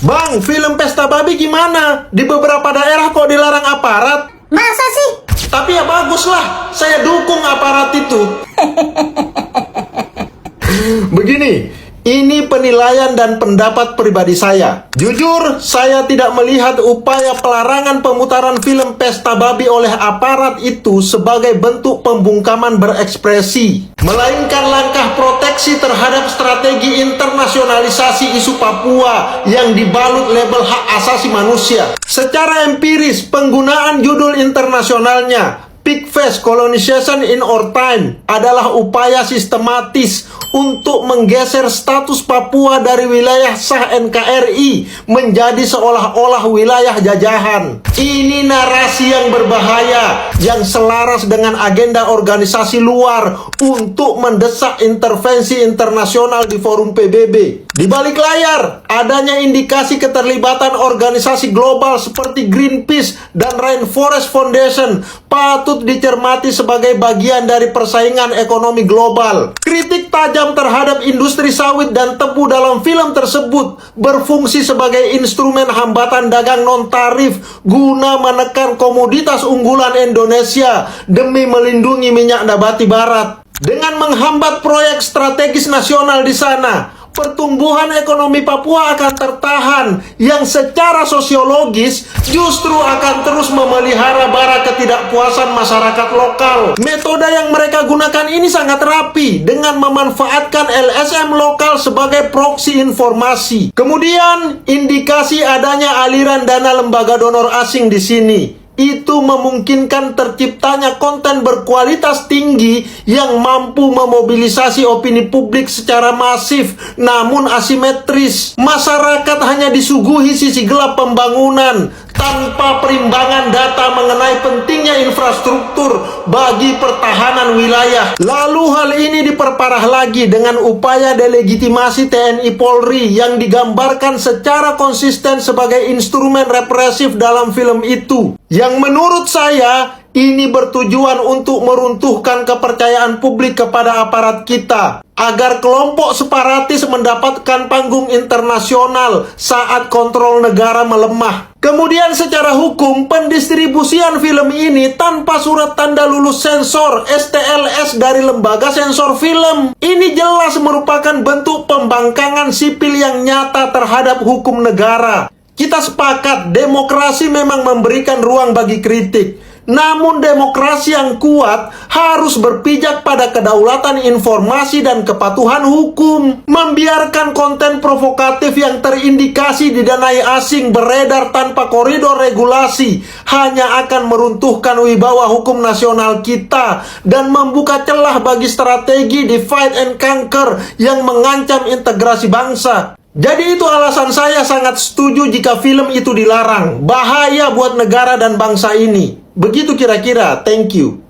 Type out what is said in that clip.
Bang, film Pesta Babi gimana? Di beberapa daerah kok dilarang aparat? Masa sih? Tapi ya bagus lah, saya dukung aparat itu. Begini, ini penilaian dan pendapat pribadi saya. Jujur, saya tidak melihat upaya pelarangan pemutaran film Pesta Babi oleh aparat itu sebagai bentuk pembungkaman berekspresi, melainkan langkah proteksi terhadap strategi internasionalisasi isu Papua yang dibalut label hak asasi manusia. Secara empiris, penggunaan judul internasionalnya Pigface Colonization in Our Time adalah upaya sistematis untuk menggeser status Papua dari wilayah sah NKRI menjadi seolah-olah wilayah jajahan. Ini narasi yang berbahaya, yang selaras dengan agenda organisasi luar untuk mendesak intervensi internasional di forum PBB. Di balik layar, adanya indikasi keterlibatan organisasi global seperti Greenpeace dan Rainforest Foundation patut dicermati sebagai bagian dari persaingan ekonomi global. Kritik tajam terhadap industri sawit dan tebu dalam film tersebut berfungsi sebagai instrumen hambatan dagang non-tarif guna menekan komoditas unggulan Indonesia demi melindungi minyak nabati barat. Dengan menghambat proyek strategis nasional di sana, pertumbuhan ekonomi Papua akan tertahan, yang secara sosiologis justru akan terus memelihara bara ketidakpuasan masyarakat lokal. Metode yang mereka gunakan ini sangat rapi dengan memanfaatkan LSM lokal sebagai proksi informasi. Kemudian, indikasi adanya aliran dana lembaga donor asing di sini. Itu memungkinkan terciptanya konten berkualitas tinggi yang mampu memobilisasi opini publik secara masif namun asimetris. Masyarakat hanya disuguhi sisi gelap pembangunan tanpa perimbangan data mengenai pentingnya infrastruktur bagi pertahanan wilayah. Lalu hal ini diperparah lagi dengan upaya delegitimasi TNI Polri yang digambarkan secara konsisten sebagai instrumen represif dalam film itu, yang menurut saya ini bertujuan untuk meruntuhkan kepercayaan publik kepada aparat kita, agar kelompok separatis mendapatkan panggung internasional saat kontrol negara melemah. Kemudian secara hukum, pendistribusian film ini tanpa surat tanda lulus sensor STLS dari lembaga sensor film. Ini jelas merupakan bentuk pembangkangan sipil yang nyata terhadap hukum negara. Kita sepakat, demokrasi memang memberikan ruang bagi kritik. Namun demokrasi yang kuat harus berpijak pada kedaulatan informasi dan kepatuhan hukum. Membiarkan konten provokatif yang terindikasi didanai asing beredar tanpa koridor regulasi hanya akan meruntuhkan wibawa hukum nasional kita dan membuka celah bagi strategi divide and conquer yang mengancam integrasi bangsa. Jadi itu alasan saya sangat setuju jika film itu dilarang. Bahaya buat negara dan bangsa ini. Begitu kira-kira. Thank you.